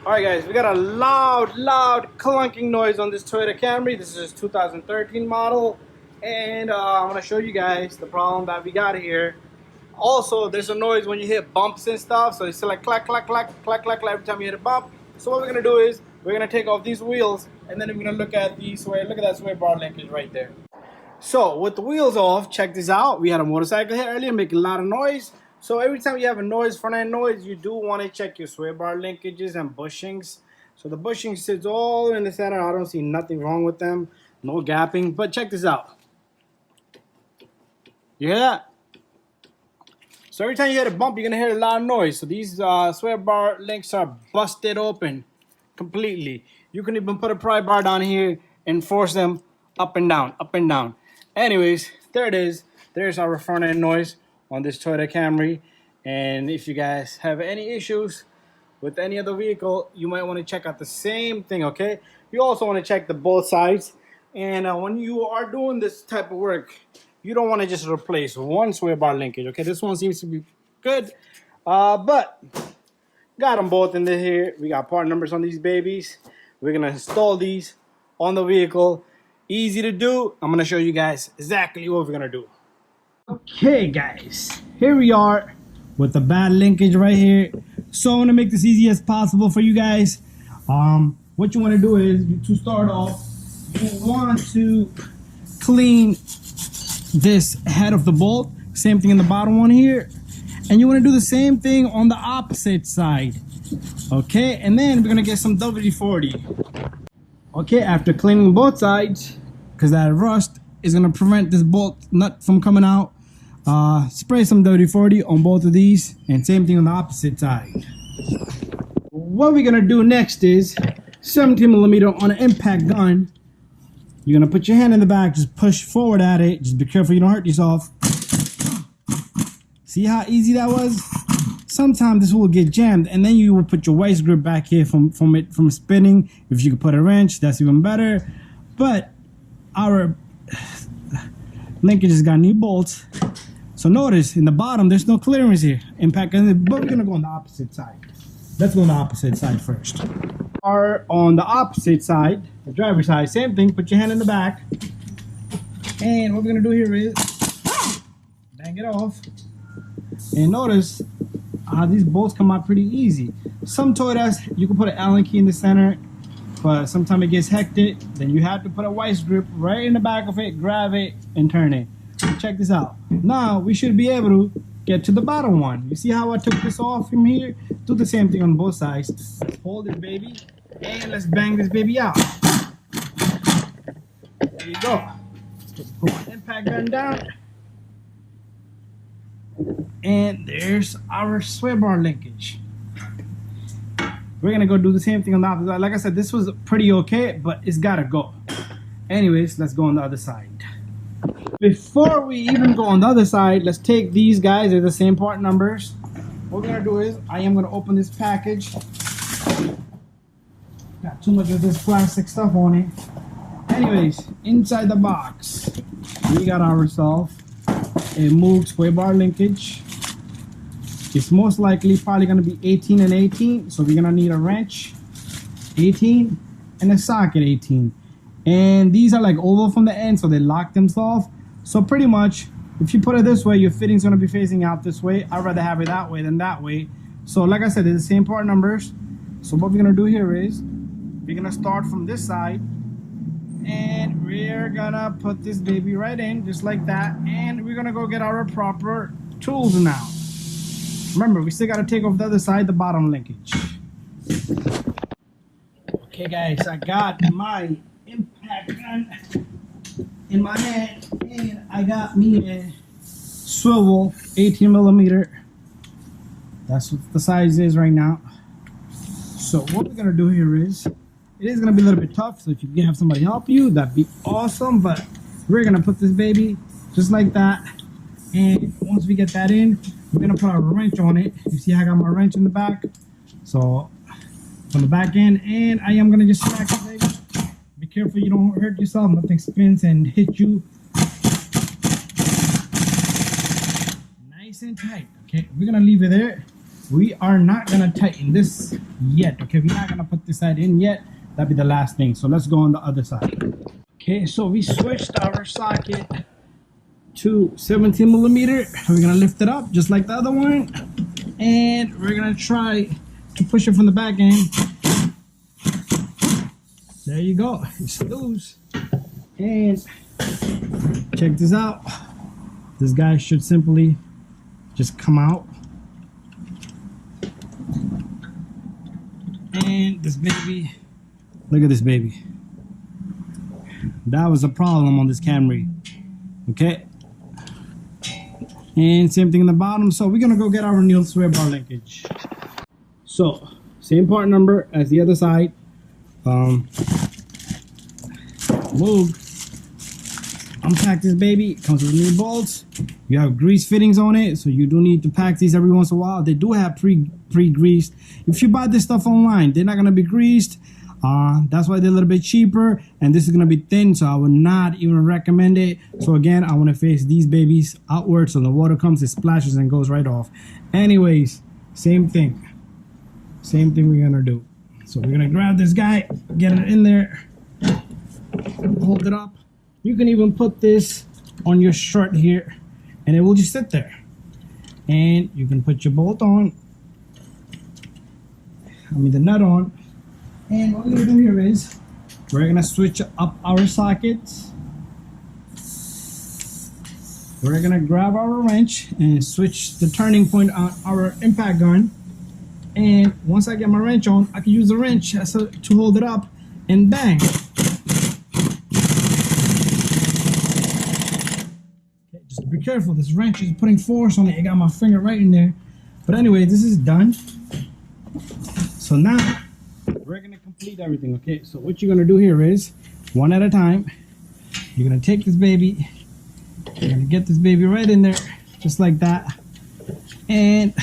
Alright guys, we got a loud clunking noise on this Toyota Camry. This is a 2013 model, and I'm going to show you guys the problem that we got here. Also, there's a noise when you hit bumps and stuff, so it's like clack clack clack clack clack clack every time you hit a bump. So what we're going to do is we're going to take off these wheels, and then we're going to look at the sway. Look at that sway bar linkage right there. So with the wheels off, check this out. We had a motorcycle here earlier making a lot of noise. So every time you have a noise, front end noise, you do want to check your sway bar linkages and bushings. So the bushing sits all in the center. I don't see nothing wrong with them. No gapping. But check this out. You hear that? So every time you hit a bump, you're going to hear a loud noise. So these sway bar links are busted open completely. You can even put a pry bar down here and force them up and down, up and down. Anyways, there it is. There's our front end noise on this Toyota Camry. And if you guys have any issues with any other vehicle, you might want to check out the same thing, okay? You also want to check the both sides. And when you are doing this type of work, you don't want to just replace one sway bar linkage, okay? This one seems to be good, but got them both in here. We got part numbers on these babies. We're gonna install these on the vehicle. Easy to do. I'm gonna show you guys exactly what we're gonna do. Okay guys, here we are with the bad linkage right here. So I'm gonna make this easy as possible for you guys. What you want to do is, to start off, you want to clean this head of the bolt. Same thing in the bottom one here. And you want to do the same thing on the opposite side. Okay, and then we're gonna get some WD-40. Okay, after cleaning both sides, because that rust is gonna prevent this bolt nut from coming out, spray some WD-40 on both of these, and same thing on the opposite side. What we're gonna do next is 17mm on an impact gun. You're gonna put your hand in the back, just push forward at it. Just be careful you don't hurt yourself. See how easy that was? Sometimes this will get jammed, and then you will put your vice grip back here from spinning. If you could put a wrench, that's even better. But our linkage has got new bolts. So notice in the bottom there's no clearance here. Impact, but we're gonna go on the opposite side. Let's go on the opposite side first. On the opposite side, the driver's side, same thing. Put your hand in the back, and what we're gonna do here is bang it off. And notice how these bolts come out pretty easy. Some Toyotas you can put an Allen key in the center, but sometimes it gets hectic. Then you have to put a vice grip right in the back of it, grab it, and turn it. Check this out. Now we should be able to get to the bottom one. You see how I took this off from here? Do the same thing on both sides. Hold it, baby, and let's bang this baby out. There you go. Put my impact gun down. And there's our sway bar linkage. We're gonna go do the same thing on the opposite side. Like I said, this was pretty okay, but it's gotta go. Anyways, let's go on the other side. Before we even go on the other side, let's take these guys. They're the same part numbers. What we're gonna do is, I am gonna open this package. Got too much of this plastic stuff on it. Anyways, inside the box, we got ourselves a moved sway bar linkage. It's most likely probably gonna be 18 and 18, so we're gonna need a wrench 18 and a socket 18. And these are like oval from the end, so they lock themselves. So pretty much, if you put it this way, your fitting's gonna be facing out this way. I'd rather have it that way than that way. So like I said, they're the same part numbers. So what we're gonna do here is, we're gonna start from this side, and we're gonna put this baby right in, just like that. And we're gonna go get our proper tools now. Remember, we still gotta take off the other side, the bottom linkage. Okay guys, I got my impact gun in my hand, and I got me a swivel 18mm. That's what the size is right now. So what we're gonna do here is, it is gonna be a little bit tough, so if you can have somebody help you, that'd be awesome. But we're gonna put this baby just like that, and once we get that in, we're gonna put our wrench on it. You see I got my wrench in the back, so from the back end, and I am gonna just smack it, baby. Be careful you don't hurt yourself, nothing spins and hit you. Nice and tight. Okay, we're gonna leave it there. we are not gonna tighten this yet. Okay, we're not gonna put this side in yet. That'd be the last thing. So let's go on the other side. Okay, so we switched our socket to 17 millimeter. We're gonna lift it up just like the other one, and we're gonna try to push it from the back end. There you go, it's loose. And check this out. This guy should simply just come out. And this baby, look at this baby. That was a problem on this Camry. Okay. And same thing in the bottom. So we're gonna go get our new sway bar linkage. So same part number as the other side. We'll unpack this baby. It comes with new bolts. You have grease fittings on it, so you do need to pack these every once in a while. They do have pre-greased. If you buy this stuff online, they're not gonna be greased. That's why they're a little bit cheaper, and this is gonna be thin, so I would not even recommend it. So again, I want to face these babies outward, so the water comes, it splashes and goes right off. Anyways, same thing we're gonna do. So we're gonna grab this guy, get it in there, hold it up. You can even put this on your shirt here, and it will just sit there. And you can put your bolt on, the nut on. And what we're gonna do here is we're gonna switch up our sockets. We're gonna grab our wrench and switch the turning point on our impact gun. And once I get my wrench on, I can use the wrench to hold it up, and bang. Okay, just be careful, this wrench is putting force on it. I got my finger right in there. But anyway, this is done. So now we're gonna complete everything. Okay, so what you're gonna do here is one at a time. You're gonna take this baby, you're gonna get this baby right in there, just like that. And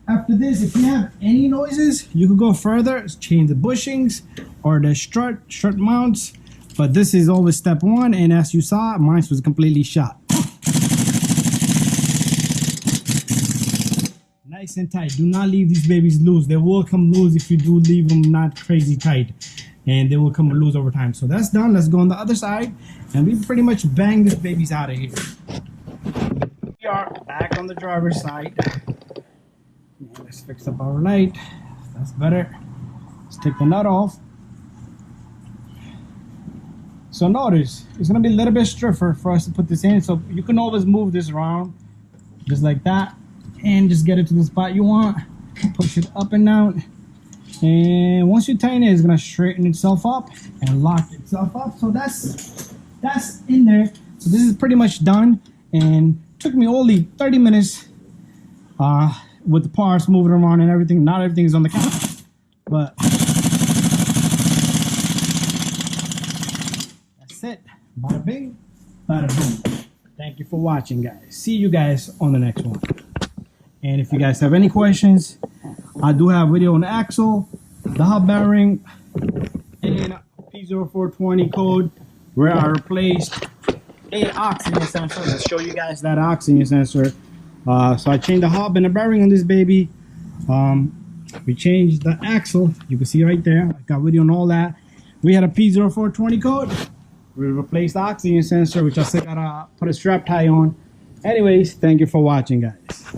after this, if you have any noises, you could go further, change the bushings or the strut mounts. But this is always step one, and as you saw, mine was completely shot. Nice and tight. Do not leave these babies loose. They will come loose if you do leave them not crazy tight, and they will come loose over time. So that's done. Let's go on the other side, and we pretty much bang these babies out of here. We are back on the driver's side. Let's fix up our light. That's better. Let's take the nut off. So notice it's gonna be a little bit stiffer for us to put this in, so you can always move this around just like that and just get it to the spot you want. Push it up and down, and once you tighten it, it's gonna straighten itself up and lock itself up. So that's in there. So this is pretty much done, and took me only 30 minutes with the parts moving around and everything. Not everything is on the camera, but that's it. Bada bing, bada boom. Thank you for watching, guys. See you guys on the next one. And if you guys have any questions, I do have a video on the axle, the hub bearing, and P0420 code where I replaced a oxygen sensor. Let's show you guys that oxygen sensor. So I changed the hub and the bearing on this baby. We changed the axle. You can see right there. I got video on all that. We had a P0420 code. We replaced the oxygen sensor, which I still gotta put a strap tie on. Anyways, thank you for watching, guys.